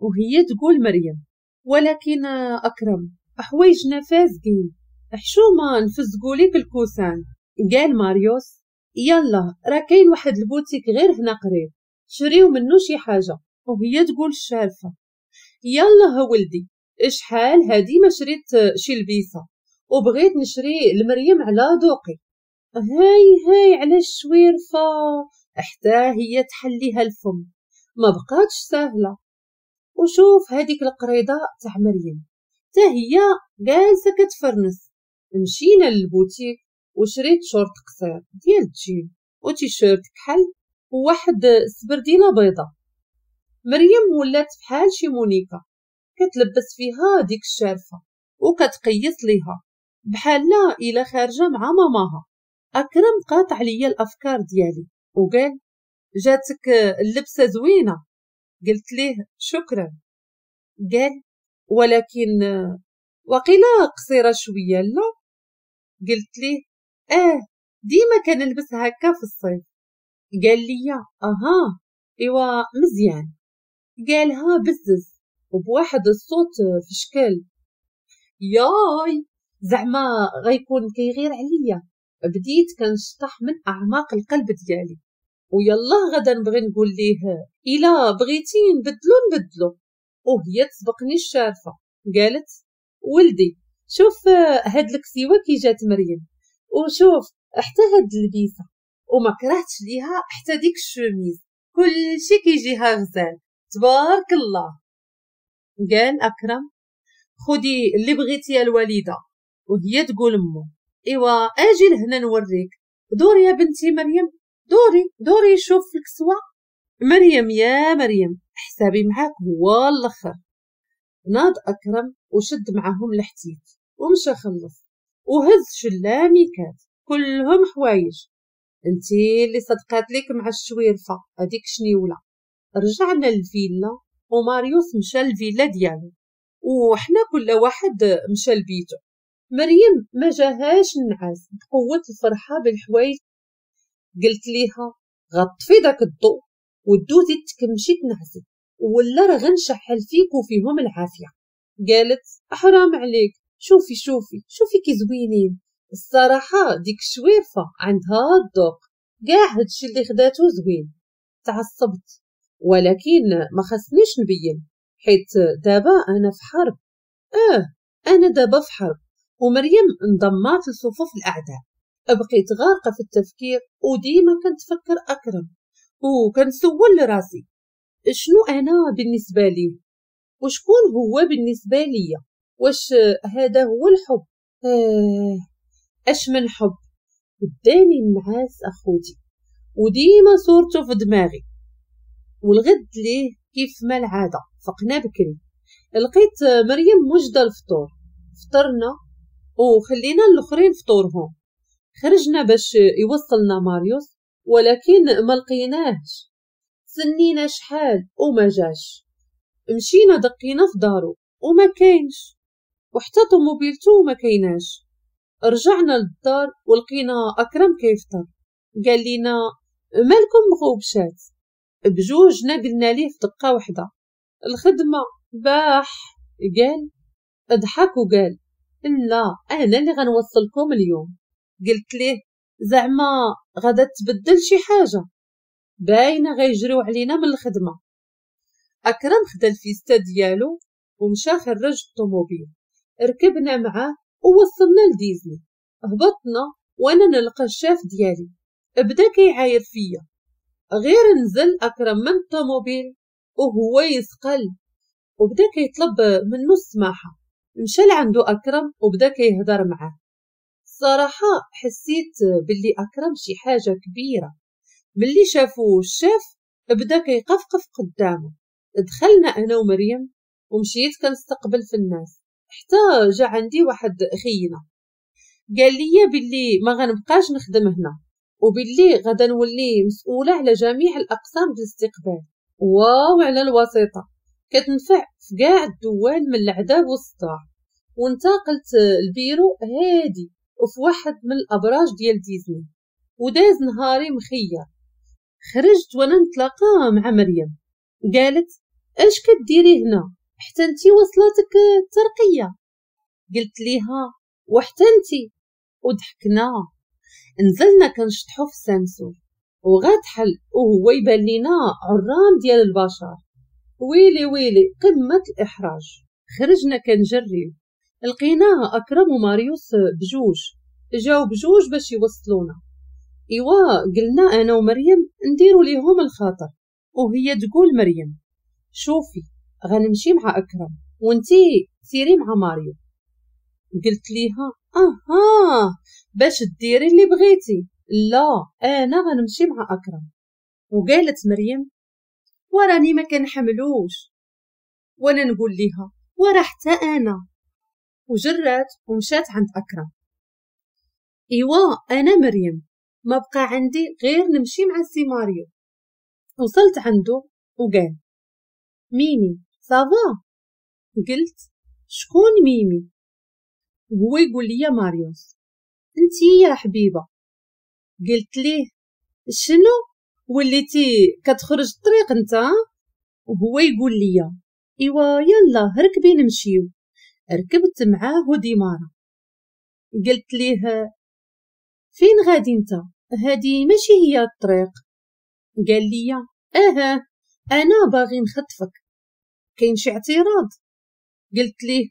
وهي تقول مريم: ولكن أكرم حوايجنا فازقين، حشومة نفزقوا ليك الكوسان. قال ماريوس: يلا راه كاين واحد البوتيك غير هنا قريب، شريو منو شي حاجة. وهي تقول الشارفة: يلا ها ولدي، شحال هادي ما شريت شي لبيسة، وبغيت نشري لمريم على ذوقي. هاي علاش شويرفة، حتى هي تحليها الفم، ما بقاتش ساهلة. وشوف هاديك القريضة تاع مريم تا هي جالسة كتفرنس. مشينا للبوتيك وشريت شورت قصير ديال الجيم وتيشيرت كحل وواحد سبردينة بيضة. مريم ولات بحال شي مونيكا، كتلبس فيها ديك الشارفة وكتقيس ليها بحال إلا خارجة مع ماماها. أكرم قاطع ليا الأفكار ديالي وقال: جاتك اللبسة زوينة. قلت ليه: شكرا. قال: ولكن وقيلا قصيرة شوية لا؟ قلت ليه: ديما كنلبس هكا في الصيف. قال لي: اها ايوا مزيان. قالها بزز وبواحد الصوت في شكل: ياي زعما غيكون كيغير عليا. بديت كنشطح من اعماق القلب ديالي، ويلا غدا نبغي نقول ليه: الا بغيتي نبدلو. وهي تسبقني الشارفة قالت: ولدي شوف هاد الكسيوة كي جات مريم، وشوف حتى هاد اللبيسة، وما كرهتش ليها حتى ديك الشوميز، كل شي كيجيها غزال تبارك الله. قال أكرم: خدي اللي بغيتي يا الوالدة. وهي تقول امو: ايوا اجي لهنا نوريك، دوري يا بنتي مريم، دوري شوف الكسوة. مريم يا مريم حسابي معاك هو الاخر. ناض أكرم وشد معاهم الحتيت ومشى خلص وهز شلاميكات كلهم حوايج. انتي اللي صدقات ليك مع الشويرفة هذيك شنيولة. رجعنا للفيلا وماريوس مشى للفيلا ديالو وحنا كل واحد مشى لبيتو. مريم ما جاهاش النعاس بقوة الفرحة بالحوايج. قلت ليها: غطفي داك الضوء ودوزي تكمشي تنعسي ولا راه غنشحل فيك وفيهم العافية. قالت: حرام عليك، شوفي كي زوينين. الصراحة ديك الشويرفة عندها الذوق، كاع هادشي اللي خداتو زوين. تعصبت، ولكن ما خصنيش نبين حيت دابا انا في حرب. انا دابا في حرب. ومريم انضمات لصفوف الاعداء. بقيت غارقة في التفكير وديما كنتفكر أكرم وكنسول لراسي: شنو أنا بالنسبة ليه وشكون هو بالنسبة ليا؟ واش هذا هو الحب؟ اش من حب. وداني النعاس أخوتي وديما صورته في دماغي. والغد ليه كيف ما العادة فقنا بكري. لقيت مريم وجدة الفطور، فطرنا وخلينا الاخرين فطورهم. خرجنا باش يوصلنا ماريوس ولكن ما لقيناهش. سنينا شحال وما جاش. مشينا دقينا في دارو وما كاينش، وحتى طوموبيلتو ما كايناش. رجعنا للدار ولقينا أكرم كيفطر. قال لينا: مالكم مغوبشات؟ بجوجنا قلنا ليه في دقة وحدة: الخدمة باح. قال اضحك وقال: لا أنا اللي غنوصلكم اليوم. قلت ليه: زعما غادا تبدل شي حاجة؟ باينة غيجريو علينا من الخدمة. أكرم خدا الفيستا ديالو ومشى خرج الطوموبيل، ركبنا معاه ووصلنا لديزني. هبطنا وانا نلقى الشاف ديالي بدا كيعاير فيا. غير نزل أكرم من الطوموبيل وهو يسقل وبدا كيطلب منو السماحة. مشى لعندو أكرم وبدا كيهضر معاه. صراحة حسيت باللي أكرم شي حاجة كبيرة. ملي شافو الشاف بدا كيقفقف قدامه. دخلنا أنا ومريم ومشيت كنستقبل في الناس حتى جا عندي واحد خينا قال لي باللي ما غنبقاش نخدم هنا وباللي غدا نولي مسؤولة على جميع الأقسام بالاستقبال. واو على الوسيطة، كتنفع في كاع الدول من العذاب والصداع. وانتقلت البيرو هادي وفي واحد من الأبراج ديال ديزني وداز نهاري مخير. خرجت وانا نتلاقى مع مريم. قالت: اش كديري هنا حتى انتي وصلاتك الترقيه؟ قلت ليها وحتى انتي، وضحكنا. نزلنا كنشطحو في السانسور وغتحل وهو يبان لينا عرام ديال البشر. ويلي ويلي قمه الاحراج. خرجنا كنجريو، لقيناه اكرم وماريوس بجوج، جاو بجوج باش يوصلونا. ايوا قلنا انا ومريم نديرو ليهم الخاطر، وهي تقول مريم شوفي غنمشي مع اكرم وانتي سيري مع ماريو. قلت ليها اها باش ديري اللي بغيتي، لا انا غنمشي مع اكرم. وقالت مريم وراني ما كنحملوش. وانا نقول ليها ورا حتى انا. وجرات ومشات عند اكرم. ايوا انا مريم ما بقى عندي غير نمشي مع سي ماريو. وصلت عنده وقال ميمي صافا؟ قلت شكون ميمي؟ وهو يقول لي ماريوس انتي يا حبيبه. قلت ليه شنو وليتي كتخرج الطريق انت؟ وهو يقول لي ايوا يلا ركبي نمشيو. ركبت معاه وديمارة. قلت ليه فين غادي انت؟ هادي ماشي هي الطريق. قال لي انا باغي نخطفك، كاين شي اعتراض؟ قلت ليه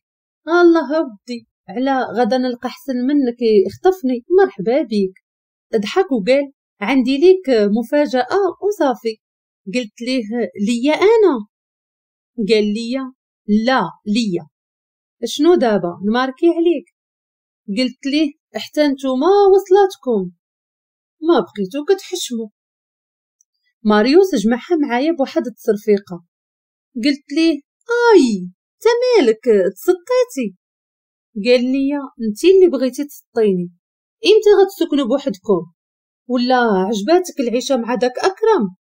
الله ودي على غدا نلقى احسن منك يخطفني، مرحبا بيك. ضحك وقال عندي ليك مفاجأة وصافي. قلت ليه ليا انا؟ قال لي لا ليا. شنو دابا نماركي عليك؟ قلت ليه حتى نتوما وصلاتكم ما بقيتو كتحشموا. ماريوس جمعها معايا بواحد التصرفيقه. قلت ليه اي تا مالك تسطيتي؟ قال لي انتي اللي بغيتي تسطيني، امتى غتسكنوا بوحدكم ولا عجباتك العيشه مع داك اكرم؟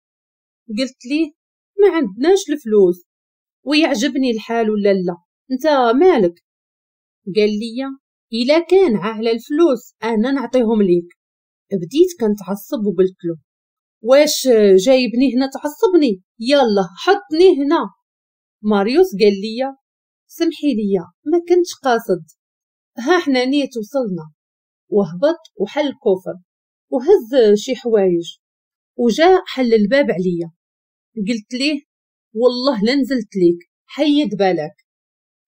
قلت ليه ما عندناش الفلوس ويعجبني الحال ولا لا، انت مالك؟ قال لي الا كان على الفلوس انا نعطيهم ليك. بديت كنتعصب وقلت له واش جايبني هنا تعصبني؟ يلا حطني هنا. ماريوس قال لي سمحي لي ما كنتش قاصد، ها حنا نيت وصلنا. وهبط وحل الكوفر وهز شي حوايج وجا حل الباب عليا. قلت ليه والله لنزلت ليك حيد بالك.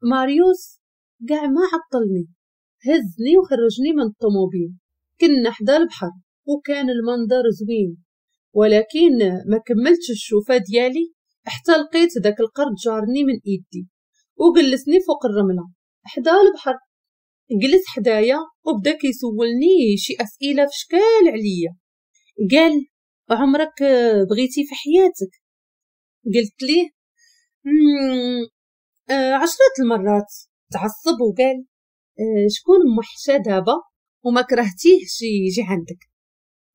ماريوس قاع ما عطلني، هزني وخرجني من الطوموبيل. كنا حدا البحر وكان المنظر زوين، ولكن ما كملتش الشوفة ديالي حتى لقيت داك القرد جارني من ايدي وجلسني فوق الرملة حدا البحر. جلس حدايا وبدا كيسولني شي اسئله في شكال عليا. قال عمرك بغيتي في حياتك؟ قلت ليه 10 المرات. تعصب وقال شكون موحشه دابا وما كرهتيهش يجي عندك؟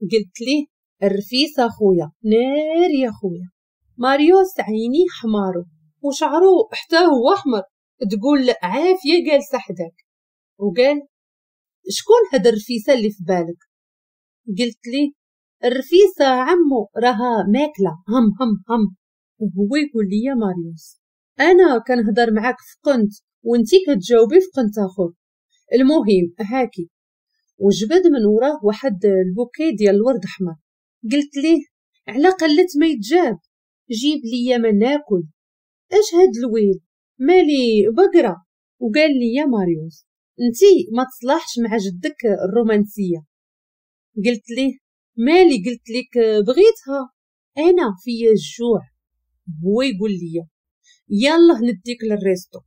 قلت ليه الرفيس اخويا نار يا خويا. ماريوس عيني حمارو وشعرو حتى هو احمر، تقول عافيه جالسه حداك. وقال شكون هاد الرفيسه اللي في بالك؟ قلت ليه الرفيسه عمو راها ماكله هم هم هم. وهو يقول لي يا ماريوس انا كنهضر معاك في قنت وانتي كتجاوبي في قنت اخر. المهم هاكي. وجبد من وراه واحد البوكي ديال الورد احمر. قلت ليه على قلت ما يتجاب، جيب لي ما ناكل. اش هاد الويل مالي بقرة؟ وقال لي يا ماريوس انتي ما تصلحش مع جدك الرومانسية. قلت ليه مالي؟ قلت لك بغيتها انا فيا الجوع. هو يقول لي يلا نديك للريستو.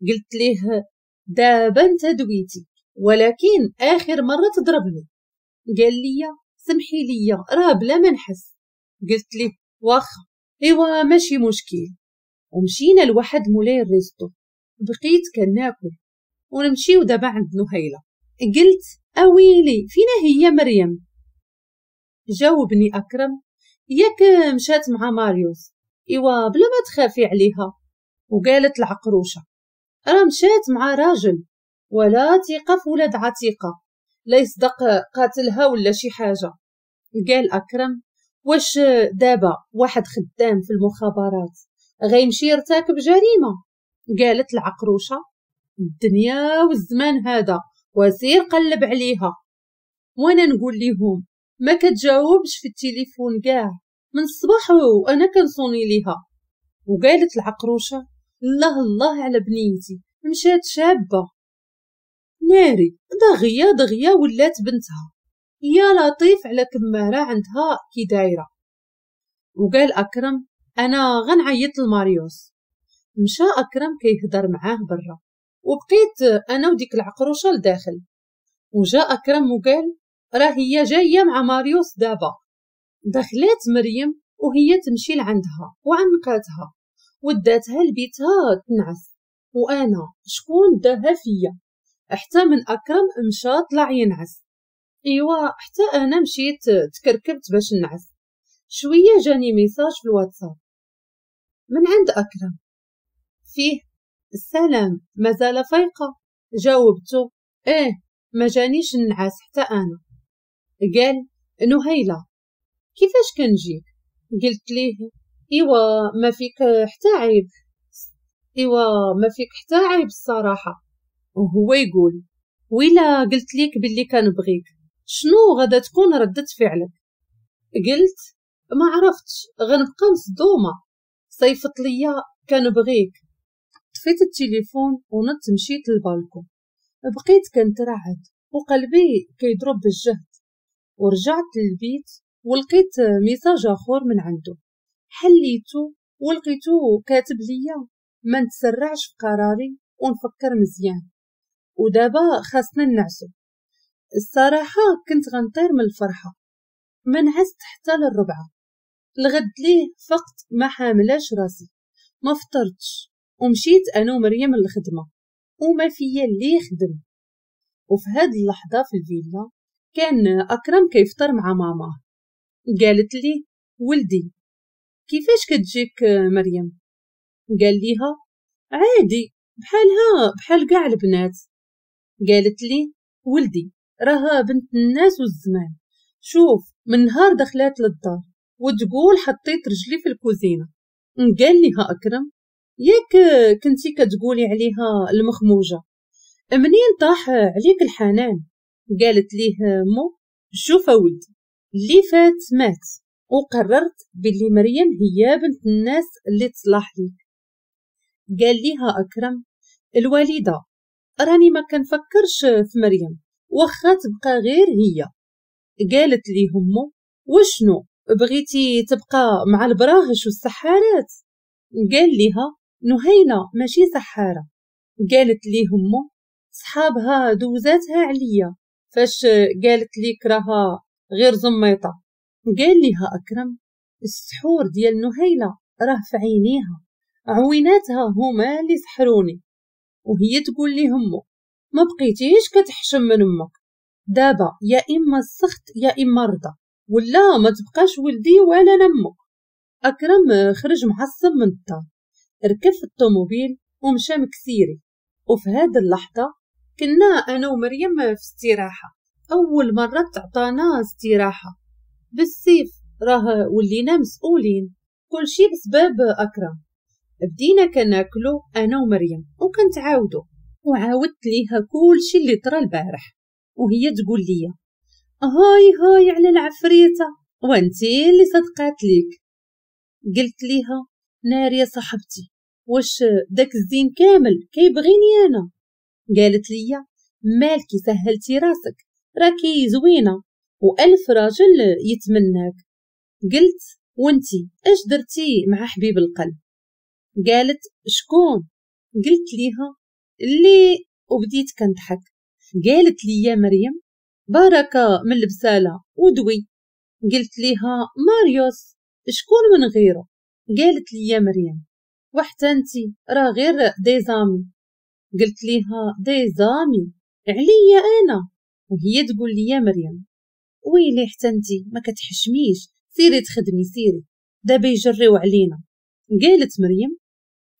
قلت ليه دابا انت دويتي ولكن اخر مرة تضربني. قال لي سمحي لي راه بلا ما نحس. قلت ليه واخا ايوا ماشي مشكل. ومشينا لواحد مولاي الريستو، بقيت كناكل ونمشيو دابا عند نهيلة. قلت اويلي فينا هي مريم؟ جاوبني اكرم ياك مشات مع ماريوس. ايوا بلا ما تخافي عليها. وقالت العقروشه راه مشات مع راجل ولا ثقه في ولاد عتيقه، لا يصدق قاتلها ولا شي حاجه. قال اكرم واش دابا واحد خدام في المخابرات غيمشي يرتكب جريمة. قالت العقروشة الدنيا والزمان هذا وسير قلب عليها. وانا نقول ليهم ما كتجاوبش في التليفون كاع من الصباح وانا كنصوني ليها. وقالت العقروشة الله الله على بنيتي مشات شابة ناري دغيا دغيا ولات بنتها يا لطيف على كمارة عندها كي دايرة. وقال أكرم أنا غنعيط لماريوس. مشى أكرم كيهدر معاه برا وبقيت أنا وديك العقروشة لداخل. وجاء أكرم وقال راه هي جاية مع ماريوس دابا. دخلت مريم وهي تمشي لعندها وعنقاتها وداتها لبيتها تنعس. وأنا شكون داها فيا حتى من أكرم مشى طلع ينعس. إيوا حتى أنا مشيت تكركبت باش نعس. شوية جاني ميساج في الواتساب من عند أكرم فيه السلام مازال فايقة. جاوبته ما جانيش النعاس حتى أنا. قال نهيلة كيفاش كنجيك؟ قلت ليه إيوا ما فيك حتى عيب. الصراحة. وهو يقول ويلا قلت ليك باللي كنبغيك شنو غادا تكون ردة فعلك؟ قلت ما عرفتش غنبقى مصدومة صيفط ليا كنبغيك. طفيت التليفون ونط مشيت للبالكون. بقيت كنترعد وقلبي كيضرب بالجهد. ورجعت للبيت ولقيت ميساج اخر من عنده. حليته ولقيته كاتب ليا ما نتسرعش في قراري ونفكر مزيان ودابا خاصنا نعسو. الصراحة كنت غنطير من الفرحة. ما نعست حتى للربعة. الغد ليه فقط ما حاملاش راسي ما فطرتش ومشيت انا ومريم للخدمة وما فيا اللي يخدم. وفي هاد اللحظة في الفيلا كان أكرم كيفطر مع ماما. قالت لي ولدي كيفاش كتجيك مريم؟ قال ليها عادي بحال كاع البنات. قالت لي ولدي راها بنت الناس والزمان. شوف من نهار دخلات للدار وتقول حطيت رجلي في الكوزينة. قال ليها أكرم ياك كنتي كتقولي عليها المخموجة منين طاح عليك الحنان؟ قالت ليه مو شوف ولدي اللي فات مات وقررت باللي مريم هي بنت الناس اللي تصلح ليك. قال ليها أكرم الوالدة راني ما كنفكرش في مريم واخا تبقى غير هي. قالت ليه مو وشنو بغيتي تبقى مع البراهش والسحارات؟ قال ليها نهيلة ماشي سحارة. قالت ليه مو صحابها دوزاتها عليا فاش قالت ليك راها غير زميطة. قال ليها أكرم السحور ديال نهيلة راه في عينيها عويناتها هما اللي سحروني. وهي تقول لي همو ما بقيتيش كتحشم من امك دابا يا اما السخط يا اما رضا ولا ما تبقاش ولدي ولا نمك. أكرم خرج معصب من الدار ركب في الطوموبيل ومشى مكسيري. وفي هذه اللحظة كنا أنا ومريم في استراحة أول مرة تعطانا استراحة بالسيف راه ولينا مسؤولين كل شي بسبب أكرم. بدينا كناكلو أنا ومريم وكنتعاودو وعاودت ليها كل شي اللي طرا البارح وهي تقول لي هاي على العفريتة وانتي اللي صدقات ليك. قلت ليها نار يا صاحبتي واش داك الزين كامل كيبغيني أنا؟ قالت لي مالكي سهلتي راسك راكي زوينة وألف راجل يتمناك. قلت وانتي اش درتي مع حبيب القلب؟ قالت شكون؟ قلت ليها اللي وبديت كنضحك. قالت لي يا مريم بركة من البسالة ودوي. قلت ليها ماريوس شكون من غيره؟ قالت لي يا مريم وحتى انتي راه غير ديزامي. قلت ليها ديزامي عليا انا؟ وهي تقول لي يا مريم ويلي حتى انتي ما كتحشميش سيري تخدمي سيري دابا يجريو علينا. قالت مريم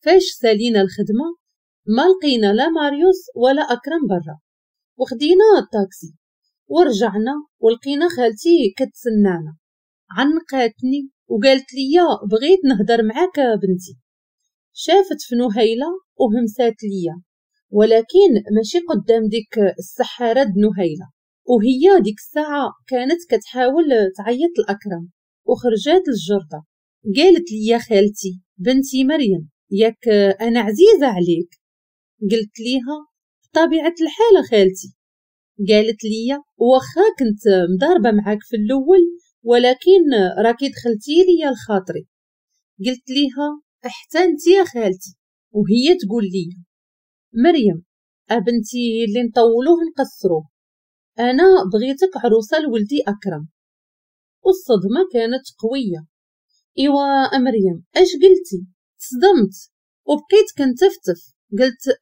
فاش سالينا الخدمة ما لقينا لا ماريوس ولا أكرم برا وخدينا الطاكسي ورجعنا ولقينا خالتي كتسنانا عنقاتني وقالت لي بغيت نهدر معاك بنتي. شافت في نهيلة وهمسات ليا، ولكن ماشي قدام ديك السحارة نهيلة. وهي ديك الساعة كانت كتحاول تعيط لأكرم، وخرجات الجردة. قالت لي خالتي بنتي مريم ياك أنا عزيزة عليك. قلت ليها بطبيعة الحال خالتي. قالت لي واخا كنت مضاربة معاك في الأول، ولكن راكي دخلتي لي لخاطري. قلت ليها حتى انت يا خالتي. وهي تقول لي مريم أبنتي اللي نطولوه نقصروه، أنا بغيتك عروسة لولدي أكرم. والصدمة كانت قوية. إيوا مريم اش قلتي؟ تصدمت وبقيت كنتفتف. قلت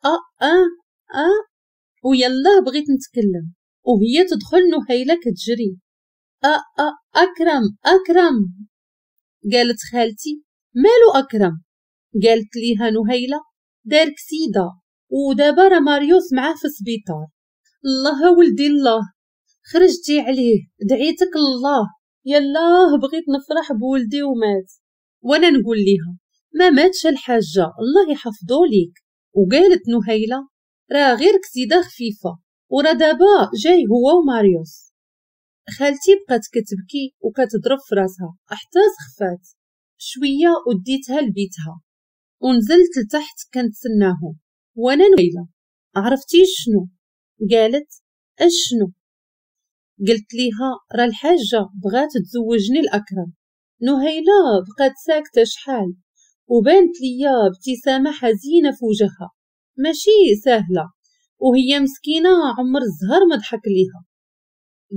ويلا بغيت نتكلم، وهي تدخل نهيلة كتجري. أكرم. قالت خالتي مالو أكرم؟ قالت ليها نهيلة دار كسيدة ودابا راه ماريوس معاه في السبيطار. الله ولدي الله، خرجتي عليه دعيتك الله. يلاه بغيت نفرح بولدي ومات. وانا نقول ليها ما ماتش الحاجة الله يحفظو ليك. وقالت نهيلة راه غير كسيدة خفيفة ورا دابا جاي هو وماريوس. خالتي بقات كتبكي وكتضرب في راسها حتى سخفات شوية، وديتها لبيتها ونزلت لتحت كنتسناهم. وانا نهيلة عرفتي شنو؟ قالت اشنو؟ قلت ليها راه الحاجة بغات تزوجني الأكرم. نهيلة بقات ساكتة شحال، وبانت ليا ابتسامة حزينة في وجهها ماشي سهلة، وهي مسكينة عمر الزهر ما ضحك ليها.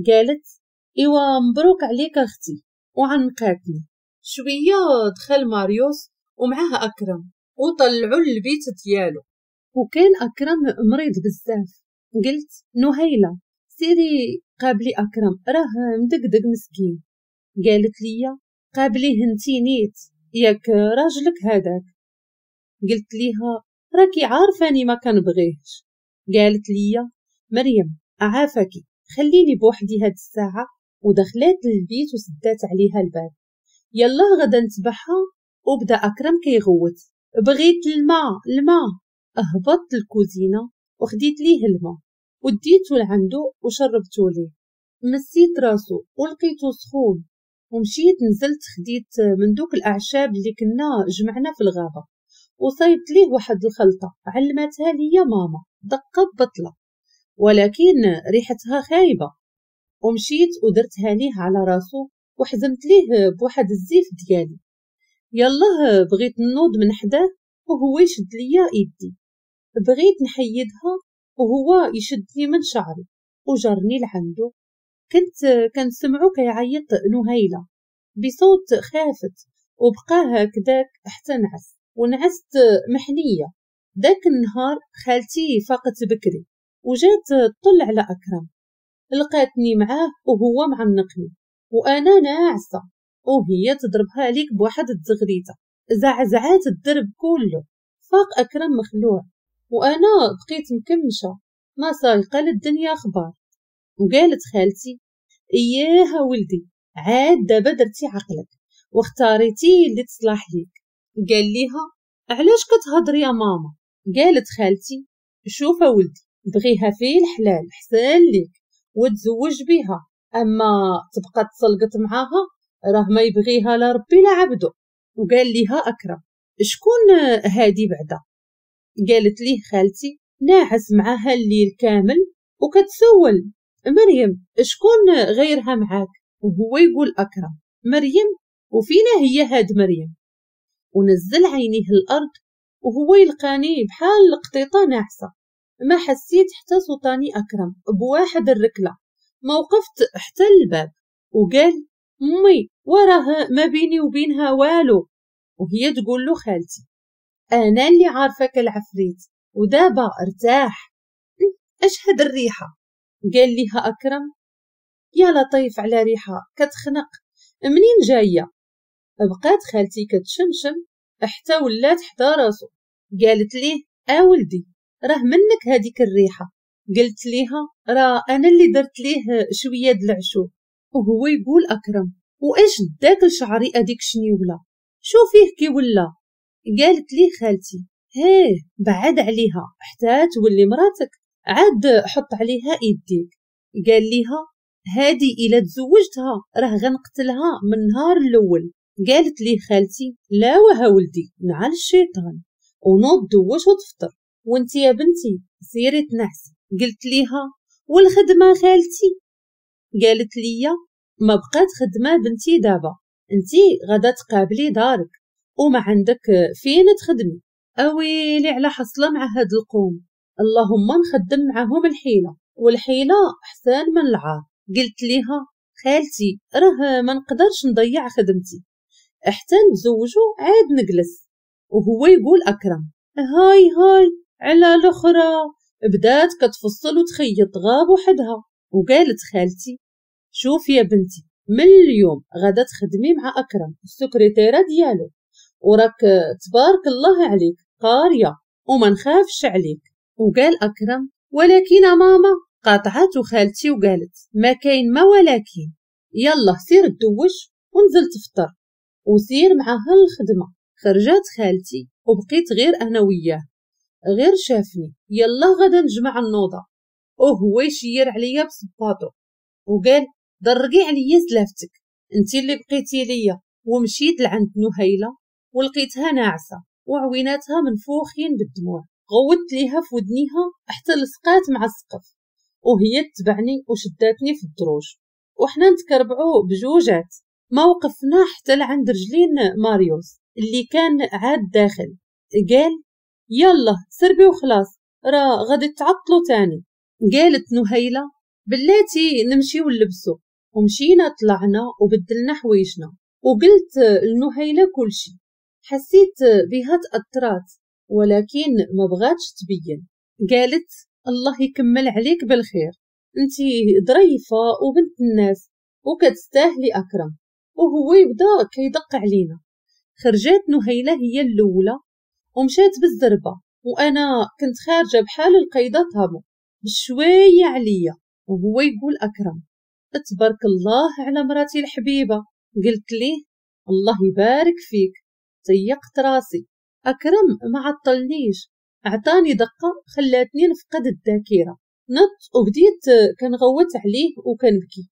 قالت إيوا مبروك عليك أختي وعنقاتني. شوية دخل ماريوس ومعاه أكرم وطلعوا البيت ديالو، وكان أكرم مريض بزاف. قلت نهيلة سيري قابلي أكرم راه مدقدق مسكين. قالت لي قابليه انتي نيت ياك راجلك هذاك. قلت ليها راكي عارفاني ما كنبغيهش. قالت لي مريم عافاكي خليني بوحدي هاد الساعة، ودخلات للبيت وسدات عليها الباب. يلا غدا نتبعها. وبدا أكرم كيغوت بغيت الماء. أهبطت الكوزينة وخديت ليه الماء وديتو لعندو وشربتو ليه. مسيت راسو ولقيتو سخون، ومشيت نزلت خديت من دوك الأعشاب اللي كنا جمعنا في الغابة، وصايبت ليه واحد الخلطة علمتها لي ماما دقة بطلة ولكن ريحتها خايبة، ومشيت ودرتها ليه على راسو وحزمت ليه بواحد الزيف ديالي. يالله بغيت نوض من حداه وهو يشد ليا يدي، بغيت نحيدها وهو يشدني من شعري وجرني لعندو. كنت سمعو كيعيط نهيلة بصوت خافت، وبقى هكذاك حتى نعس ونعست محنية. داك النهار خالتي فاقت بكري وجات تطل على أكرم، لقاتني معاه وهو معنقني وأنا ناعسة، وهي تضربها ليك بواحد التغريدة زعزعات الدرب كله. فاق أكرم مخلوع وأنا بقيت مكمشة ما سايقة للدنيا أخبار. وقالت خالتي إياها ولدي عاد دابا درتي عقلك واختاريتي اللي تصلح ليك. قال ليها علاش كتهضري يا ماما؟ قالت خالتي شوفا ولدي بغيها في الحلال حسن ليك وتزوج بها، أما تبقى تسلقط معاها راه ما يبغيها لا ربي لا عبدو. وقال ليها أكرم شكون هادي بعدا؟ قالت ليه خالتي ناعس معاها الليل كامل وكتسول مريم شكون غيرها معاك؟ وهو يقول أكرم مريم وفينا هي هاد مريم. ونزل عينيه الأرض وهو يلقاني بحال القطيطة ناعسة. ما حسيت حتى صوتاني أكرم بواحد الركلة، ما وقفت حتى الباب وقال أمي وراه ما بيني وبينها والو. وهي تقول له خالتي أنا اللي عارفك العفريت ودابا ارتاح. اش هاد الريحة؟ قال ليها أكرم يا لطيف على ريحة كتخنق منين جاية؟ بقات خالتي كتشمشم حتى ولات حدا راسو. قالت ليه ولدي راه منك هاديك الريحة. قلت ليها راه أنا اللي درت ليه شوية د العشوب. وهو يقول أكرم وإيش داك لشعري أديك شنيولة؟ شوفيه كي ولا. قالت لي خالتي هيه بعد عليها حتى تولي مراتك، عاد حط عليها يديك. قال ليها هادي إلا تزوجتها راه غنقتلها من نهار الأول. قالت لي خالتي لا وها ولدي نعال الشيطان ونوض دوش وتفطر، وانت يا بنتي سيري تنعسي. قلت ليها والخدمة خالتي؟ قالت لي ما بقات خدمة بنتي دابا، انتي غدا تقابلي دارك وما عندك فين تخدمي. اويلي على حصله مع هاد القوم، اللهم نخدم معاهم الحيلة، والحيلة احسن من العار. قلت ليها خالتي راه ما نقدرش نضيع خدمتي، حتى نتزوجو عاد نجلس. وهو يقول أكرم هاي على الأخرى بدات كتفصل وتخيط غاب وحدها. وقالت خالتي شوف يا بنتي من اليوم غدا تخدمي مع أكرم السكرتيرة ديالو، وراك تبارك الله عليك قارية وما نخافش عليك. وقال أكرم ولكن ماما، قاطعته خالتي وقالت ما كاين ما ولكن، يلا سير دوش ونزل تفطر وسير معها الخدمة. خرجت خالتي وبقيت غير أنا وياه، غير شافني يلا غدا نجمع النوضة وهو يشير عليا بصباطو وقال ضرقي عليا سلافتك، انتي اللي بقيتي ليا. ومشيت لعند نهيلة ولقيتها ناعسة وعويناتها منفوخين بالدموع، غوت ليها في ودنيها حتى لصقات مع السقف، وهي تتبعني وشداتني في الدروج وحنا نتكربعو بجوجات. ما وقفنا حتى لعند رجلين ماريوس اللي كان عاد داخل. قال يلا سربي وخلاص راه غادي تعطلو تاني. قالت نهيلة بلاتي نمشي ونلبسو، ومشينا طلعنا وبدلنا حويجنا. وقلت لنهيلة كل شي، حسيت بها تأثرات ولكن ما بغاتش تبين. قالت الله يكمل عليك بالخير، انتي ظريفة وبنت الناس وكتستاهلي أكرم، وهو يبدا كيدق علينا. خرجت نهيلة هي الأولى ومشات بالزربة، وأنا كنت خارجة بحال القيدة طابو بشوية عليا. وهو يقول أكرم تبارك الله على مراتي الحبيبة. قلت ليه الله يبارك فيك. طيقت راسي. أكرم ما عطلنيش، أعطاني دقة خلاتني نفقد الذاكرة. نط وبديت كنغوت عليه وكنبكي،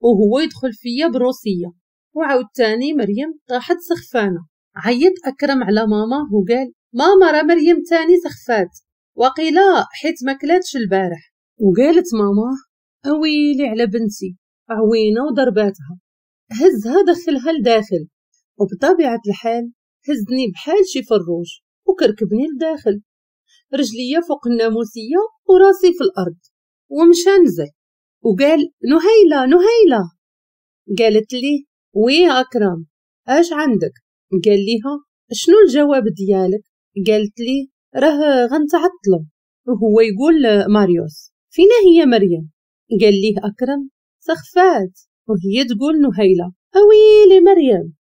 وهو يدخل فيا بروسية. وعاود تاني مريم طاحت سخفانة. عيط أكرم على ماما وقال ماما راه مريم تاني سخفات وقيلا حيت ما كلاتش البارح. وقالت ماما أويلي على بنتي عوينة وضرباتها. هزها دخلها لداخل، وبطبيعة الحال هزني بحال شي فروج وكركبني لداخل، رجليا فوق الناموسية وراسي في الأرض ومشى نزل. وقال نهيلة. قالت لي وي أكرم اش عندك؟ قال ليها شنو الجواب ديالك؟ قالت لي راه غنتعطلو. وهو يقول ماريوس فينا هي مريم؟ قال ليه أكرم سخفات. وهي تقول نهيلة أويلي مريم.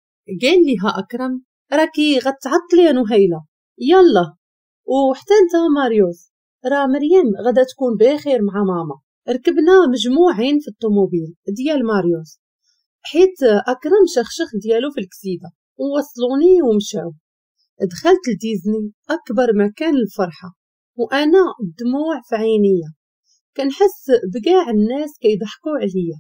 قال ليها أكرم راكي غتعطلي يا نهيلة يلا. وحتى انت ماريوس راه مريم غدا تكون بخير مع ماما. ركبنا مجموعين في الطوموبيل ديال ماريوس حيت أكرم شخشخ ديالو في الكسيدة ووصلوني ومشاو. دخلت لديزني أكبر مكان الفرحة وأنا الدموع في عينيا، كنحس بقاع الناس كيضحكوا عليا.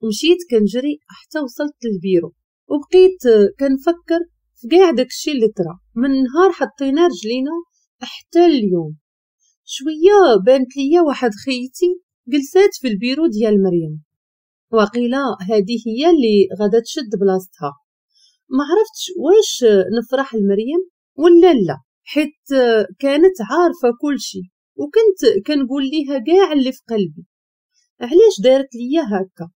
ومشيت كنجري حتى وصلت للبيرو وبقيت كنفكر في قاع داكشي اللي طرا من نهار حطينا رجلينا حتى اليوم. شويه بانت ليا واحد خيتي جلسات في البيرو ديال مريم، وقيلا هذه هي اللي غادا تشد بلاصتها. ما عرفتش واش نفرح لمريم ولا لا، حيت كانت عارفه كل شيء وكنت كنقول ليها كاع اللي في قلبي. علاش دارت ليا هكا؟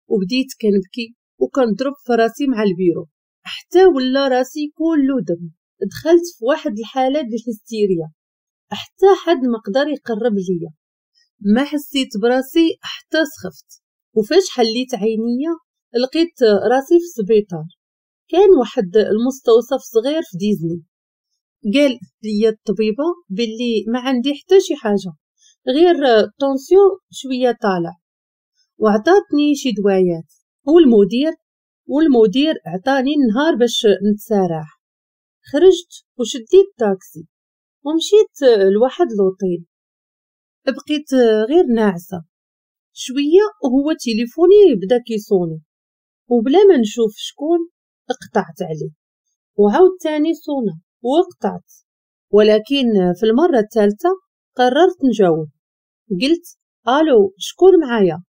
وبديت كنبكي وكنضرب في راسي مع البيرو حتى ولا راسي كله دم. دخلت في واحد الحاله ديال الهستيريا حتى حد ما قدر يقرب ليا، ما حسيت براسي حتى سخفت. وفاش حليت عينيا لقيت راسي في السبيطار. كان واحد المستوصف صغير في ديزني. قال لي الطبيبه باللي ما عندي حتى شي حاجه غير طونسيون شويه طالع، وعطاتني شي دوايات. والمدير عطاني النهار باش نتسارح. خرجت وشديت تاكسي ومشيت لواحد لوطيل. بقيت غير ناعسة شوية وهو تليفوني بدا كيصوني، وبلا ما نشوف شكون قطعت عليه، وعاود تاني صونا وقطعت. ولكن في المرة الثالثة قررت نجاوب. قلت الو شكون معايا؟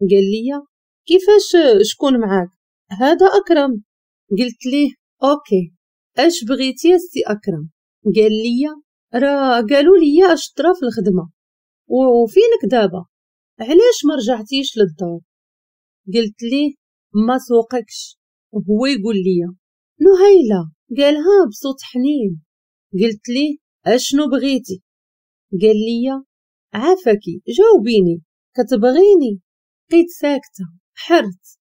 قال لي كيفاش شكون معاك؟ هذا اكرم. قلت ليه اوكي اش بغيتي يا سي اكرم؟ قال لي راه قالوا لي اش طرا في الخدمه وفينك دابا، علاش ما رجعتيش للدار؟ قلت ليه ما سوقكش. هو يقول لي نهيلة، قالها بصوت حنين. قلت ليه اشنو بغيتي؟ قال لي عافاكي جاوبيني كتبغيني. بقيت ساكتة حرت.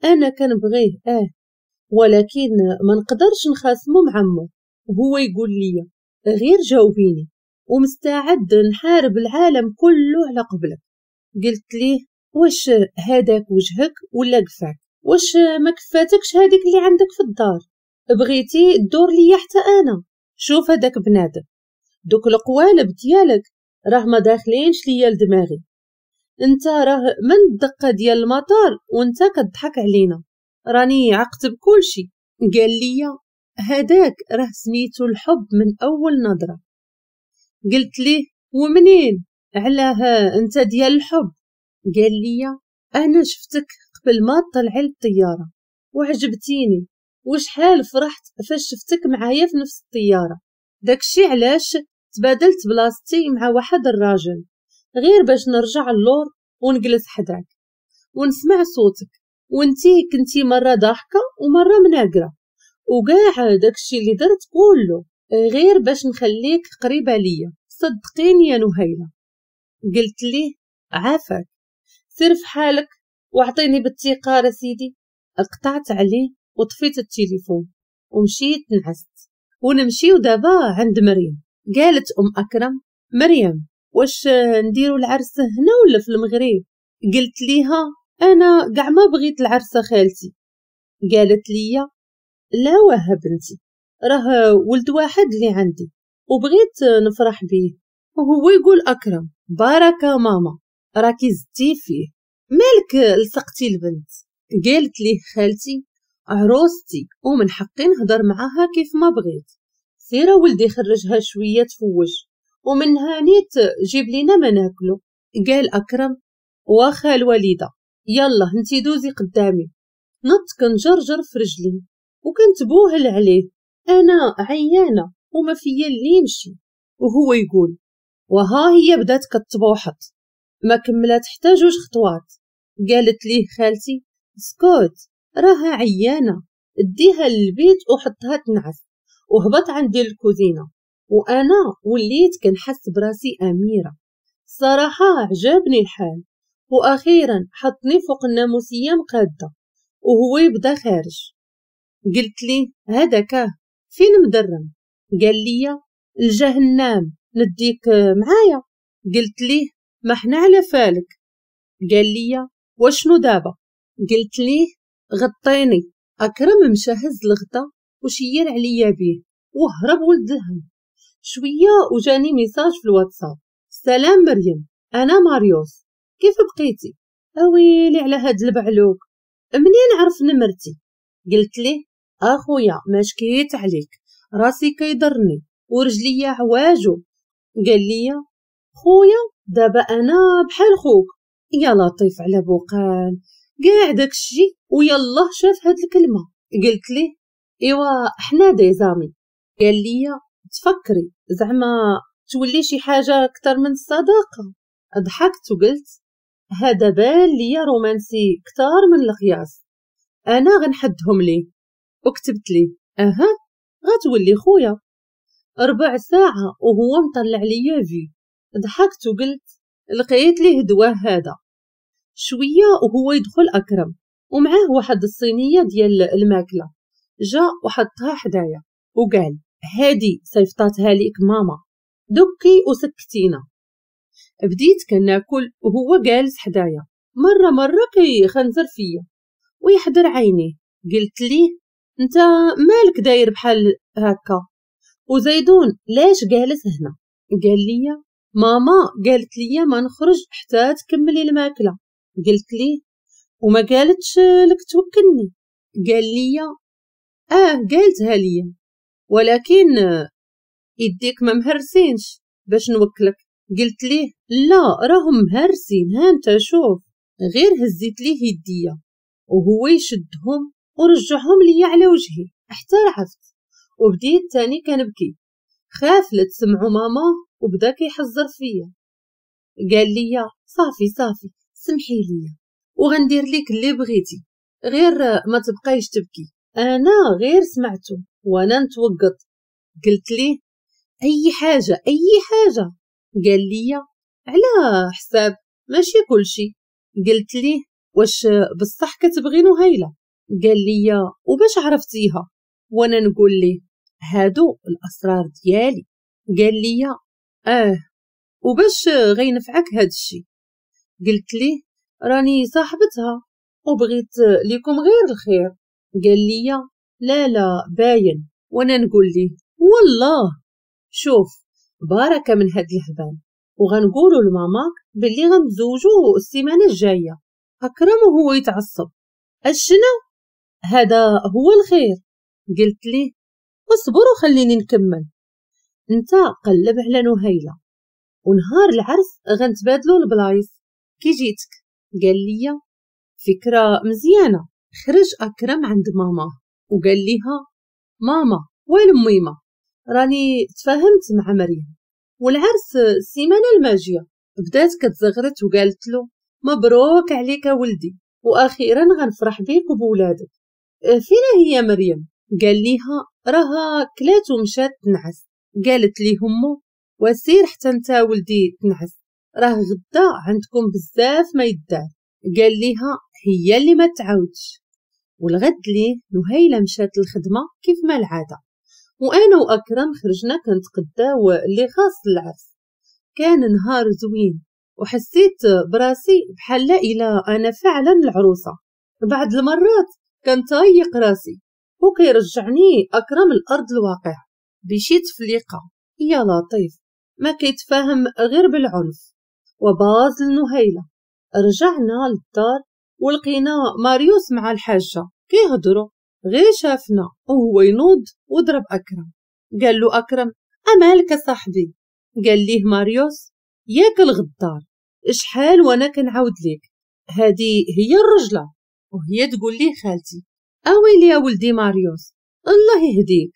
انا كنبغيه ولكن ما نقدرش نخاصمو مع عمو. وهو يقول لي غير جاوبيني ومستعد نحارب العالم كله على قبلك. قلت ليه واش هذاك وجهك ولا قفاك؟ واش ما كفاتكش هذيك اللي عندك في الدار؟ بغيتي تدور ليا حتى انا؟ شوف هذاك بنادم، دوك القوالب ديالك راه ما داخلينش ليا لدماغي. انت راه من الدقه ديال المطار وانت كتضحك علينا، راني عقت بكلشي. قال لي هذاك راه سميتو الحب من اول نظره. قلت ليه ومنين علاه انت ديال الحب؟ قال لي انا شفتك قبل ما تطلعي للطياره وعجبتيني، وشحال فرحت فاش شفتك معايا في نفس الطياره. داكشي علاش تبادلت بلاصتي مع واحد الراجل غير باش نرجع اللور ونجلس حداك ونسمع صوتك، وانتي كنتي مرة ضاحكة ومرة مناقرة، وقاع داكشي اللي درت كله غير باش نخليك قريبة ليا. صدقيني يا نهيلة. قلت ليه عافاك سير في حالك واعطيني بالتيقار سيدي. قطعت عليه وطفيت التليفون ومشيت نعست. ونمشيو دابا عند مريم. قالت أكرم مريم واش نديرو العرس هنا ولا في المغرب؟ قلت ليها انا قاع ما بغيت العرس خالتي. قالت لي لا واه بنتي، راه ولد واحد اللي عندي وبغيت نفرح بيه. وهو يقول اكرم بارك ماما راكي زدتي فيه، مالك لصقتي البنت؟ قالت ليه خالتي عروستي ومن حقي نهضر معاها كيف ما بغيت، سيره ولدي خرجها شويه تفوج ومن هانيت جيب لينا ما ناكلو. قال اكرم واخا الوالده يلا انتي دوزي قدامي. نط كنجرجر في رجلي وكنت بوهل عليه، انا عيانه وما فيا اللي نمشي. وهو يقول وها هي بدات كتبوحط ما كملت حتى 2 خطوات. قالت ليه خالتي اسكت راها عيانه، اديها للبيت وحطها تنعس. وهبط عندي الكوزينه وانا وليت كنحس براسي اميره. صراحه عجبني الحال، واخيرا حطني فوق الناموسيه مقاده وهو يبدا خارج. قلت لي هذاك فين مدرم؟ قال لي الجهنم نديك معايا. قلت ليه ما حنا على فالك. قال لي وشنو دابا؟ قلت ليه غطيني. اكرم مشى هز الغدا وشير عليا بيه وهرب ولد الهم. شويه وجاني ميساج في الواتساب سلام مريم انا ماريوس كيف بقيتي؟ اويلي على هاد البعلوك منين عرف نمرتي؟ قلت ليه اخويا ما شكيت عليك راسي كيضرني ورجليا عواجو. قال لي خويا دابا انا بحال خوك يا لطيف على بوقان قاع داكشي ويلا شاف هاد الكلمه. قلت ليه ايوا حنا دي زامي. قال لي تفكري زعما تولي شي حاجه اكثر من الصداقه. ضحكت وقلت هذا بان ليا رومانسي كتار من القياس، انا غنحدهم ليه. وكتبت ليه غتولي خويا. 4 ساعة وهو مطلع ليا في. ضحكت وقلت لقيت ليه دواه هذا. شويه وهو يدخل اكرم ومعاه واحد الصينيه ديال الماكله، جا وحطها حدايا وقال هادي صيفطاتها ليك ماما دكي وسكتينا. بديت كناكل وهو جالس حدايا، مره كيخنزر فيا ويحضر عينيه. قلت ليه انت مالك داير بحال هكا؟ وزيدون ليش جالس هنا؟ قال لي ماما قالت لي ما نخرج حتى تكملي الماكله. قلت لي وما قالتش لك توكلني؟ قال لي قالتها لي ولكن يديك ما مهرسينش باش نوكلك. قلت ليه لا راهم مهرسين، ها انت شوف. غير هزيت ليه يديا وهو يشدهم ورجعهم لي على وجهي حتى رعفت، وبديت تاني كنبكي. خاف لا تسمعوا ماما وبدا كيحذر فيا. قال لي صافي سمحي لي وغندير لك اللي بغيتي، غير ما تبقايش تبكي. انا غير سمعته وانا نتوقط. قلت ليه اي حاجه. قال لي على حساب ماشي كلشي. قلت ليه واش بصح كتبغي نهيله؟ قال لي وباش عرفتيها؟ وانا نقول ليه هادو الاسرار ديالي. قال لي وباش غينفعك هاد الشي؟ قلت ليه راني صاحبتها وبغيت ليكم غير الخير. قال لي لا باين. وانا نقول ليه والله شوف باركة من هاد الهبال، وغنقولوا لماماك باللي غنتزوجوا السيمانه الجايه. اكرم وهو يتعصب اشنو هذا هو الخير؟ قلت ليه اصبر وخليني نكمل. انت قلب على نهيله ونهار العرس غنتبادلوا البلايص كي جيتك. قال لي فكره مزيانه. خرج اكرم عند ماما وقال ليها ماما وين ميمه؟ راني تفاهمت مع مريم والعرس السيمانه الماجيه. بدات كتزغرت وقالت له مبروك عليك ولدي، واخيرا غنفرح بيك وبولادك. فين هي مريم؟ قال ليها راها كلات ومشات تنعس. قالت ليه امو وسير حتى انت ولدي تنعس، راه غدا عندكم بزاف ما يدار. قال ليها هي اللي ما تعاودش. والغد ليه نهيله مشات الخدمه كيف ما العاده، وانا واكرم خرجنا كنتقداو اللي خاص العرس. كان نهار زوين وحسيت براسي بحال الا انا فعلا العروسه. بعض المرات كنطايق راسي وكيرجعني اكرم الارض الواقع بشي تفليقه يا لطيف ما كيتفاهم غير بالعنف. وباز لنهيله رجعنا للدار ولقينا ماريوس مع الحاجه كيهضروا. غير شافنا وهو ينوض وضرب اكرم. قال له اكرم امالك صاحبي؟ قال ليه ماريوس ياك الغدار شحال وانا كنعاود ليك هذه هي الرجله وهي تقول لي خالتي. اويلي يا ولدي ماريوس الله يهديك.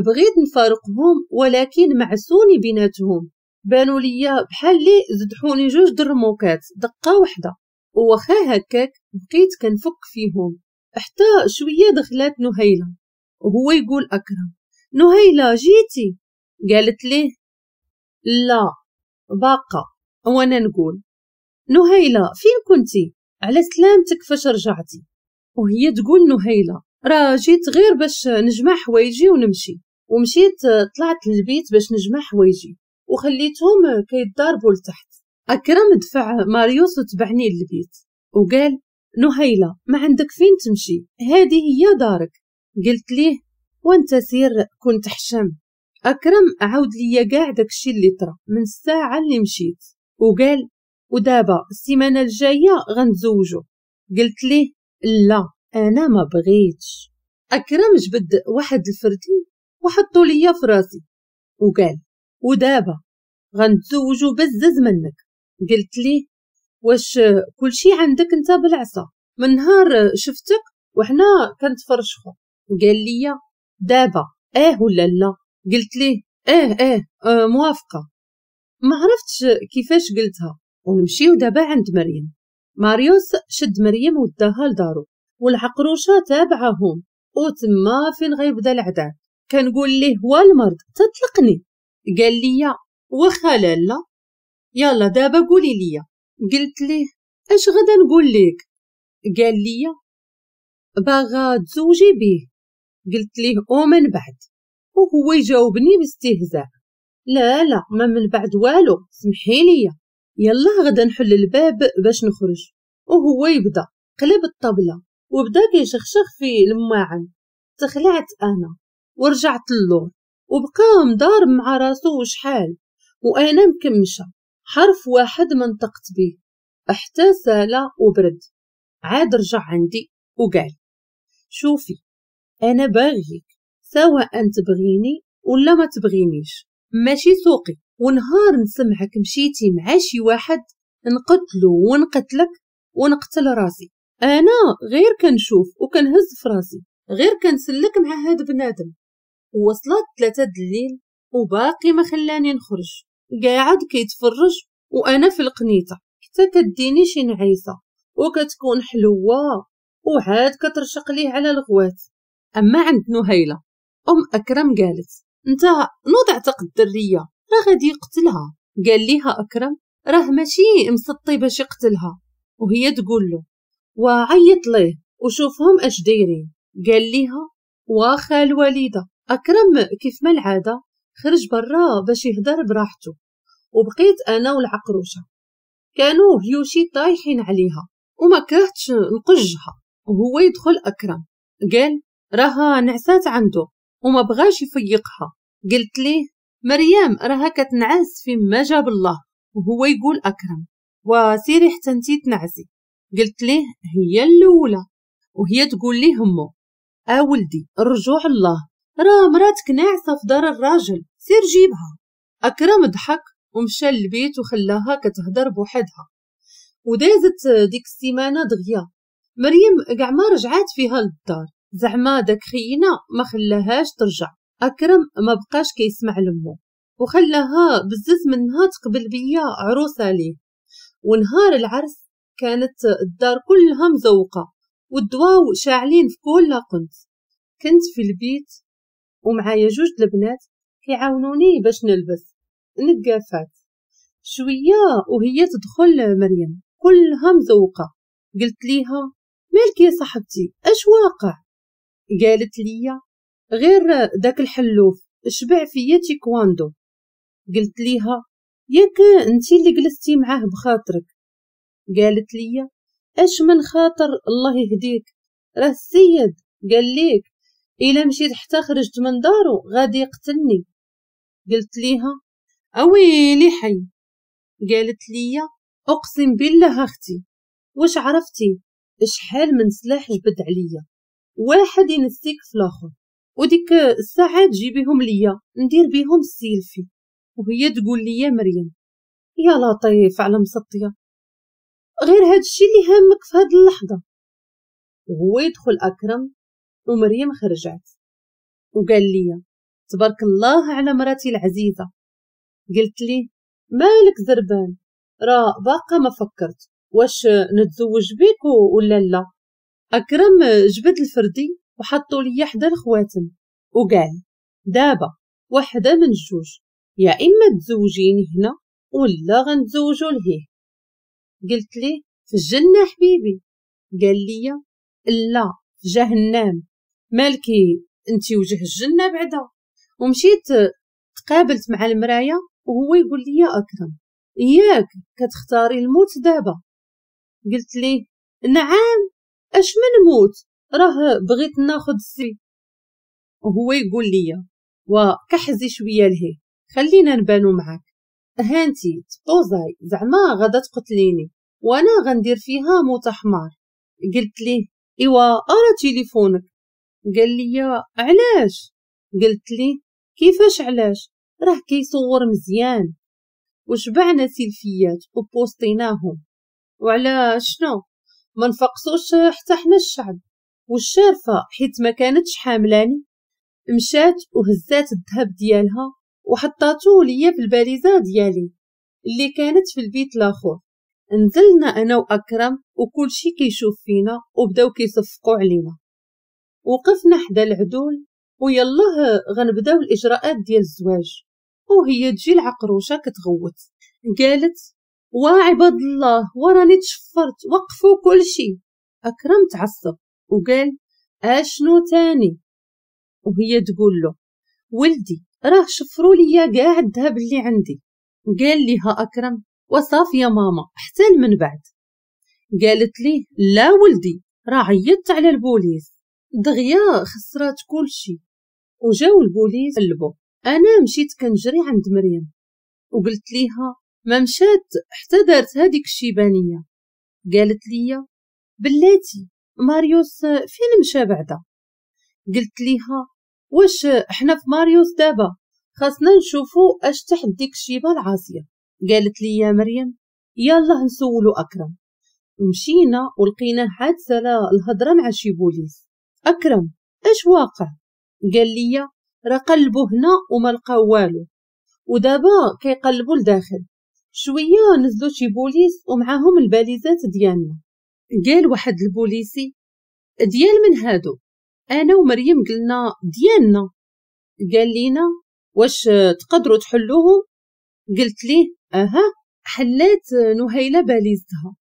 بغيت نفارقهم ولكن معسوني بيناتهم، بانوا ليا بحال لي زدحوني جوج درموكات دقه وحده. وواخا هكاك بقيت كنفك فيهم حتى شويه دخلات نهيله وهو يقول اكرم نهيله جيتي؟ قالت ليه لا باقه. وانا نقول نهيله فين كنتي؟ على سلامتك فاش رجعتي؟ وهي تقول نهيله راه جيت غير باش نجمع حوايجي ونمشي، ومشيت طلعت للبيت باش نجمع حوايجي وخليتهم كيتضاربوا لتحت. اكرم دفع ماريوس وتبعني للبيت وقال نهيله ما عندك فين تمشي، هذه هي دارك. قلت ليه وانت سير كنت حشم. اكرم عاود ليا كاع داكشي اللي طرا من الساعه اللي مشيت وقال ودابا السيمانه الجايه غنتزوجوا. قلت ليه لا انا ما بغيتش. اكرم جبد واحد الفردين وحطو ليا في راسي وقال ودابا غنتزوجوا بزز منك. قلت ليه واش كلشي عندك انت بالعصا من نهار شفتك وحنا كنتفرشخو؟ قال لي دابا ولا لا؟ قلت ليه موافقه. ما عرفتش كيفاش قلتها. ونمشيو دابا عند مريم. ماريوس شد مريم وداها لدارو والعقروشه تابعهم، وتما فين غيبدا العذاب. كنقول ليه والمرض تطلقني. قال لي واخا لالا يلا دابا قولي لي. قلت ليه اش غدا نقول لك؟ قال لي باغا تزوجي بيه. قلت ليه ومن بعد؟ وهو يجاوبني باستهزاء لا ما من بعد والو سمحي لي يلا غدا نحل الباب باش نخرج. وهو يبدا قلب الطبله وبدا كيشخشخ في الماعن تخلعت أنا ورجعت اللور، وبقى مضارب مع راسو وشحال، وأنا مكمشة حرف واحد ما نطقت بيه، حتى سالا وبرد. عاد رجع عندي وقال: شوفي، أنا باغيك سواء تبغيني ولا ما تبغينيش، ماشي سوقي، ونهار نسمعك مشيتي مع شي واحد نقتلو ونقتلك ونقتل راسي. أنا غير كنشوف وكنهز في راسي، غير كنسلك مع هاد بنادم. ووصلت 3 الليل وباقي ما خلاني نخرج، قاعد كيتفرج وأنا في القنيطة، حتى كديني شي نعيسة وكتكون حلوة، وعاد كترشق ليه على الغوات. أما عند نهيلة أكرم قالت: انت نوض اعتقد الدرية راه غادي يقتلها. قال ليها أكرم: راه ماشي مسطي باش يقتلها. وهي تقول له: وعيط ليه وشوفهم اش دايرين. قال ليها: واخا الوالدة. أكرم كيف ما العادة خرج برا باش يهدر براحته، وبقيت أنا والعقروشة كانوا هيوشي طايحين عليها، وما كرهتش نقجها. وهو يدخل أكرم قال: راها نعسات عنده وما بغاش يفيقها. قلت ليه: مريم راها كتنعس فيما جاب الله. وهو يقول أكرم: وسيري حتى انتي تنعسي. قلت ليه: هي الأولى. وهي تقول ليه همو: ولدي الرجوع الله، راه مراتك ناعسة في دار الراجل، سير جيبها. أكرم ضحك ومشى للبيت وخلاها كتهدر بوحدها. ودازت ديك السيمانة دغيا، مريم قاع ما رجعات فيها للدار، زعما داك خينا ما خلاهاش ترجع. أكرم ما بقاش كيسمع لمو وخلاها بزز منها تقبل بيا عروسة ليه. ونهار العرس كانت الدار كلها مزوقة والدواو شاعلين في كل قنت. كنت في البيت ومعايا 2 البنات كيعاونوني باش نلبس نقافات شوية، وهي تدخل مريم كلها مزوقة. قلت ليها: مالك يا صاحبتي اش واقع؟ قالت لي: غير داك الحلوف شبع فيا تيكواندو. قلت ليها: ياك انتي اللي جلستي معاه بخاطرك؟ قالت لي: اش من خاطر الله يهديك، راه السيد قال ليك إلا مشيت حتى خرجت من دارو غادي يقتلني. قلت ليها: أويلي حي. قالت لي: أقسم بالله أختي، واش عرفتي شحال من سلاح جبد عليا، واحد ينسيك في الآخر، وديك الساعات جيبيهم ليا ندير بيهم السيلفي. وهي تقول لي: مريم يا لطيف على مسطية، غير هاد الشي اللي هامك في هاد اللحظة. وهو يدخل أكرم ومريم خرجت وقال لي: تبارك الله على مراتي العزيزة. قلت لي: مالك زربان، راه باقا ما فكرت واش نتزوج بيك ولا لا. أكرم جبد الفردي وحطوا لي حدا الخواتم وقال: دابا واحدة من 2، يا إما تزوجيني هنا ولا غنتزوجو لهيه. قلت لي: في الجنة حبيبي. قال لي: لا، في جهنم. مالكي انتي وجه الجنة بعدا. ومشيت تقابلت مع المراية وهو يقول لي: يا أكرم، إياك كتختاري الموت دابا. قلت ليه: نعم، اش من موت، راه بغيت ناخد السي. وهو يقول لي: وكحزي شوية لهيه، خلينا نبانو معاك، هانتي تبوزاي زعما غادا تقتليني وانا غندير فيها موت حمار. قلت ليه: ايوا ارى تليفونك. قال لي: علاش؟ قلت ليه: كيفاش علاش، راه كيصور مزيان وشبعنا سيلفيات وبوستيناهم، وعلى شنو ما نفقصوش حتى حنا الشعب. والشارفة حيت ما كانتش حاملاني مشات وهزات الذهب ديالها وحطاتو ليا في الباليزة ديالي اللي كانت في البيت الاخر. نزلنا انا واكرم وكل شي كيشوف فينا وبداو كيصفقوا علينا. وقفنا حدا العدول ويلاه غنبداو الاجراءات ديال الزواج. وهي تجي العقروشه كتغوت قالت: وعباد الله وراني تشفرت، وقفوا كل شي. اكرم تعصب وقال: اشنو تاني؟ وهي تقول له: ولدي راه شفروا ليا كاع الذهب اللي عندي. قال ليها أكرم: وصافي يا ماما حتى من بعد. قالت ليه: لا ولدي، راه عيطت على البوليس. دغيا خسرات كلشي وجاو البوليس قلبو. انا مشيت كنجري عند مريم وقلت ليها ما مشات حتى دارت هذيك الشيبانيه. قالت لي بلاتي ماريوس فين مشى بعدا؟ قلت ليها واش احنا في ماريوس دابا خاصنا نشوفو اش تحت ديك الشيبه العاصيه. قالت لي يا مريم يلا نسولو اكرم. مشينا ولقيناه عاد سالا الهضره مع شي بوليس. اكرم اش واقع؟ قال لي راه قلبوا هنا وما لقاو والو ودابا كيقلبوا لداخل. شويه نزلوا شي بوليس ومعاهم الباليزات ديالنا. قال واحد البوليسي ديال من هادو؟ انا ومريم قلنا ديالنا. قال لينا واش تقدروا تحلوهم؟ قلت ليه اها. حلات نهيله باليزتها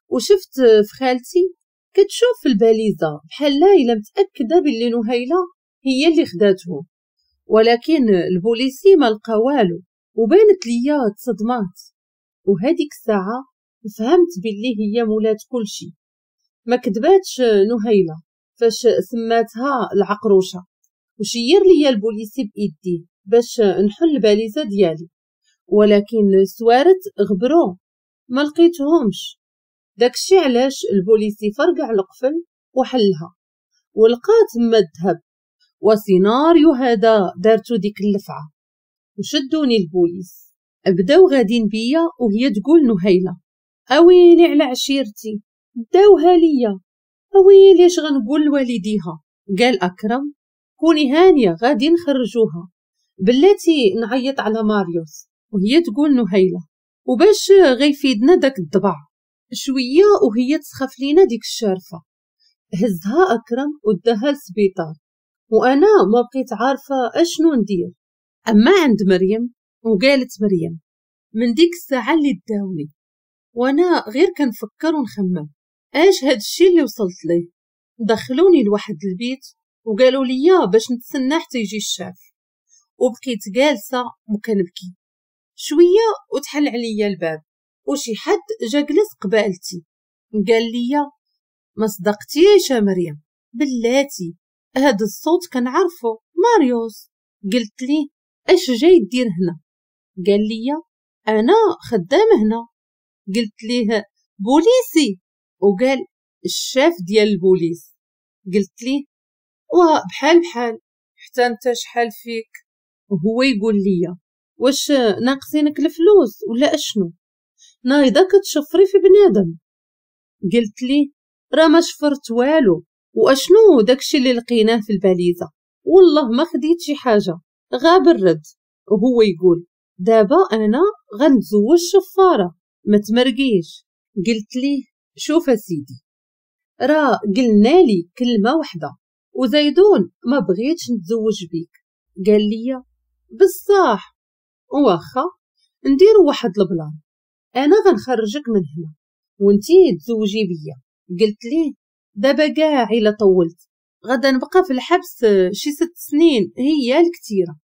وشفت في خالتي كتشوف في الباليزه بحال الا متاكده باللي نهيله هي اللي خداتهم، ولكن البوليسي ما لقى والو وبانت ليا تصدمات. وهذيك الساعه فهمت باللي هي مولات كلشي. ما كذباتش نهيله فاش سماتها العقروشه. وشير ليا البوليسي بايديه باش نحل الباليزه ديالي، ولكن سوارت غبرو ما لقيتهمش. داكشي علاش البوليسي فرقع القفل وحلها ولقى تما الذهب. وسيناريو هذا دارتو ديك اللفعه وشدوني البوليس. بداو غادين بيا وهي تقول نهيله اويلي على عشيرتي داوها ليا، اويلي اش غنقول لوالديها. قال اكرم كوني هانيه غادي نخرجوها، بلاتي نعيط على ماريوس. وهي تقول نهيله وباش غيفيدنا داك الضبع شويه وهي تسخف لينا ديك الشارفه. هزها اكرم وداها للسبيطار وانا ما بقيت عارفه اشنو ندير. اما عند مريم وقالت مريم من ديك الساعه اللي داوني وانا غير كنفكر ونخمم اش هاد الشيء اللي وصلت ليه. دخلوني لواحد البيت وقالوا لي باش نتسنى حتى يجي الشاف، وبقيت جالسه وكنبكي. شويه وتحل عليا الباب وشي حد جا جلس قبالتي. قال لي ما صدقتيش يا مريم بلاتي هاد الصوت كنعرفو ماريوس. قلت لي اش جاي دير هنا؟ قال لي انا خدام هنا. قلت ليه بوليسي؟ وقال الشاف ديال البوليس. قلت ليه بحال حتى انت شحال فيك؟ وهو يقول لي واش ناقصينك الفلوس ولا اشنو؟ نايضه كتشفري في بنادم. قلت ليه راه ما شفرت والو، واشنو داكشي اللي لقيناه في الباليزه؟ والله ما خديت شي حاجه غاب الرد. وهو يقول دابا انا غنتزوج شفاره ما تمرقيش. قلت ليه شوف سيدي راه قلنا لي كلمه واحده وزيدون ما بغيتش نتزوج بيك. قال لي بصح واخا نديرو واحد البلان، انا غنخرجك من هنا وانتي تزوجي بيا. قلت ليه دابا كاع الا طولت غدا نبقى في الحبس شي 6 سنين هي الكثيره،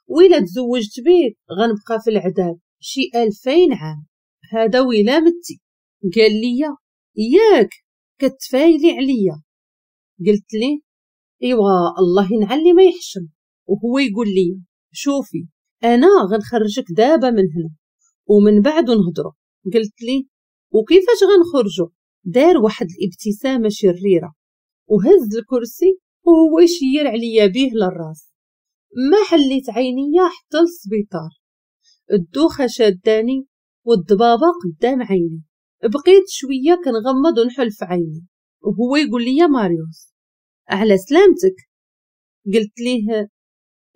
وإلا تزوجت بيك غنبقى في العذاب شي 2000 عام، هذا ويلا متي. قال لي ياك كتفايلي عليا. قلت ليه ايوا الله ينعلي ما يحشم. وهو يقول لي شوفي انا غنخرجك دابا من هنا ومن بعد نهضروا. قلت ليه وكيفاش غنخرجوا؟ دار واحد الابتسامه شريره وهز الكرسي وهو يشير عليا بيه للراس. ما حليت عينيا حتى للسبيطار. الدوخه شاداني والضبابه قدام عيني. بقيت شويه كنغمض ونحل في عيني وهو يقول لي ماريوس على سلامتك. قلت ليه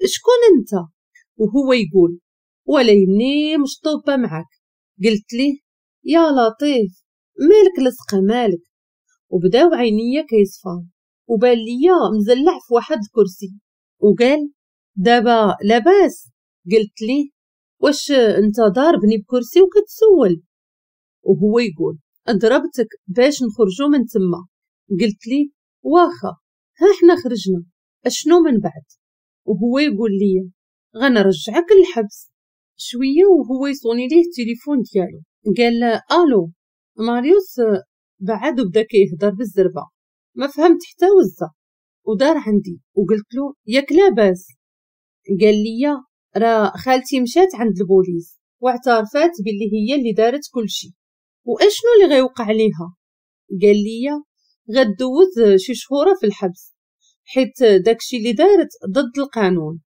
شكون انت؟ وهو يقول ولا يمني مش طوبه معك. قلت ليه يا لطيف مالك لصقه مالك؟ وبداو عينيا كيصفاو وبان ليا مزلع في واحد الكرسي وقال دابا لاباس؟ قلت ليه واش انت ضاربني بكرسي وكتسول؟ وهو يقول ضربتك باش نخرجوا من تما. قلت ليه واخا ها احنا خرجنا اشنو من بعد؟ وهو يقول لي غنرجعك للحبس. شويه وهو يصوني ليه التليفون ديالو. قال الو ماريوس بعد وبدا كيهضر بالزربه ما فهمت حتى وزه. ودار عندي وقلت له ياك لاباس. قال لي راه خالتي مشات عند البوليس واعترفات باللي هي اللي دارت كل شيء، واشنو اللي غيوقع ليها؟ قال لي غدوز شي شهورة في الحبس حيت داكشي اللي دارت ضد القانون.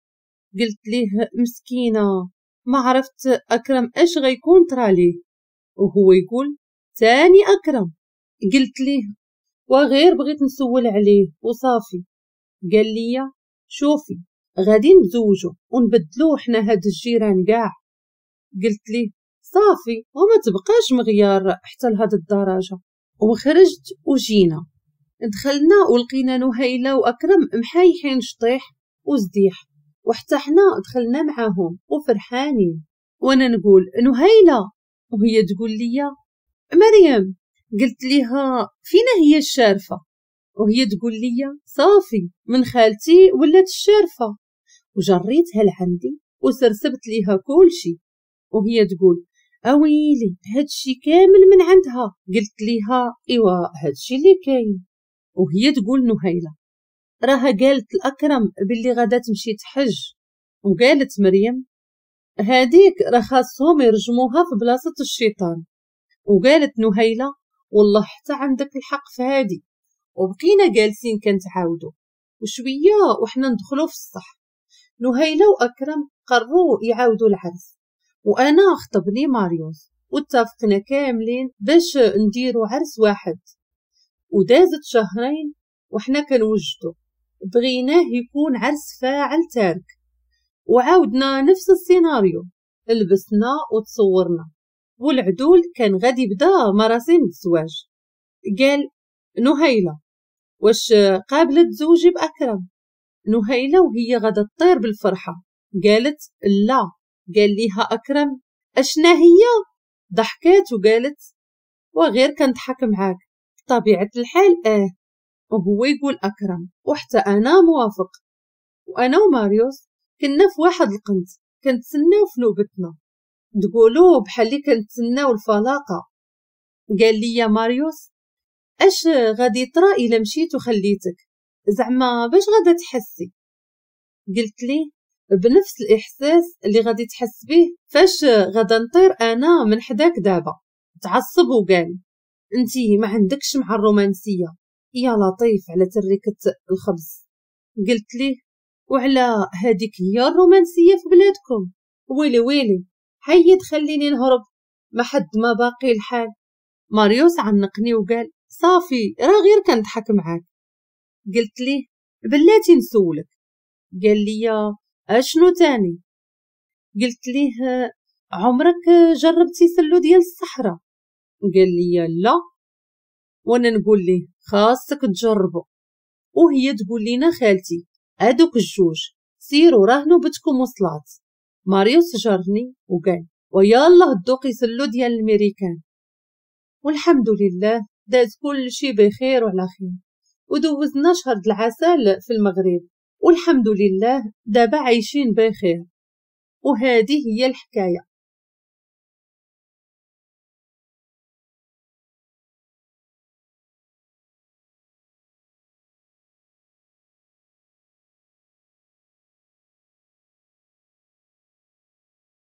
قلت ليه مسكينة، ما عرفت أكرم اش غيكون طراليه. وهو يقول تاني أكرم. قلت ليه وغير بغيت نسول عليه وصافي. قال لي شوفي غادي نتزوجوا ونبدلوه حنا هاد الجيران كاع. قلت ليه صافي وما تبقاش مغيار حتى لهاد الدرجة. وخرجت وجينا دخلنا ولقينا نهيلة وأكرم محايحين شطيح وزديح، وحتى حنا دخلنا معاهم وفرحانين. وانا نقول نهيلة وهي تقول لي مريم. قلت ليها فينا هي الشارفة؟ وهي تقول لي صافي من خالتي ولات الشارفة. وجريتها لعندي وسرسبت ليها كل شي، وهي تقول اويلي هادشي كامل من عندها. قلت ليها ايوا هادشي اللي كاين. وهي تقول نهيلة راها قالت الأكرم باللي غادا تمشي تحج، وقالت مريم هاديك راه خاصهم يرجموها في بلاصة الشيطان. وقالت نهيلة والله حتى عندك الحق في هادي. وبقينا جالسين كنتعاودو وشوية وحنا ندخلو في الصح. نهيلة وأكرم قرروا يعاودوا العرس، وأنا خطبني ماريوس واتفقنا كاملين باش نديرو عرس واحد. ودازت شهرين وحنا كنوجدو بغيناه يكون عرس فاعل تارك، وعاودنا نفس السيناريو، لبسنا وتصورنا، والعدول كان غادي يبدا مراسم الزواج. قال نهيلة واش قابلة تزوجي بأكرم؟ نهيلة وهي غادا تطير بالفرحة قالت لا. قال ليها أكرم أشنا هي؟ ضحكات وقالت وغير كنضحك معاك بطبيعة الحال وهو يقول أكرم وحتى أنا موافق. وأنا وماريوس كنا في واحد القنت كنتسناو في نوبتنا، تقولوا بحال اللي كنتسناو الفلاقة. قال لي يا ماريوس اش غادي طرا إلا مشيت وخليتك، زعما باش غادا تحسي؟ قلت لي بنفس الإحساس اللي غادي تحس به فاش غادا نطير أنا من حداك دابا. تعصب وقال انتي ما عندكش مع الرومانسية يا لطيف على تركة الخبز. قلت ليه وعلى هاديك هي الرومانسية في بلادكم؟ ويلي ويلي حيد خليني نهرب ما حد ما باقي الحال. ماريوس عنقني وقال صافي راه غير كنضحك معاك. قلت ليه بلاتي نسولك. قال لي اشنو تاني؟ قلت ليه عمرك جربتي سلو ديال الصحراء؟ قال لي لا. وانا نقول ليه خاصك تجربه. وهي تقول لينا خالتي هادوك الجوج سيروا راه نوبتكم وصلات. ماريوس جرني وقال ويالله الدوقي سلو ديال الميريكان. والحمد لله داز كل شي بخير وعلى خير، ودوزنا شهر العسل في المغرب والحمد لله دابا عايشين بخير. وهذه هي الحكاية.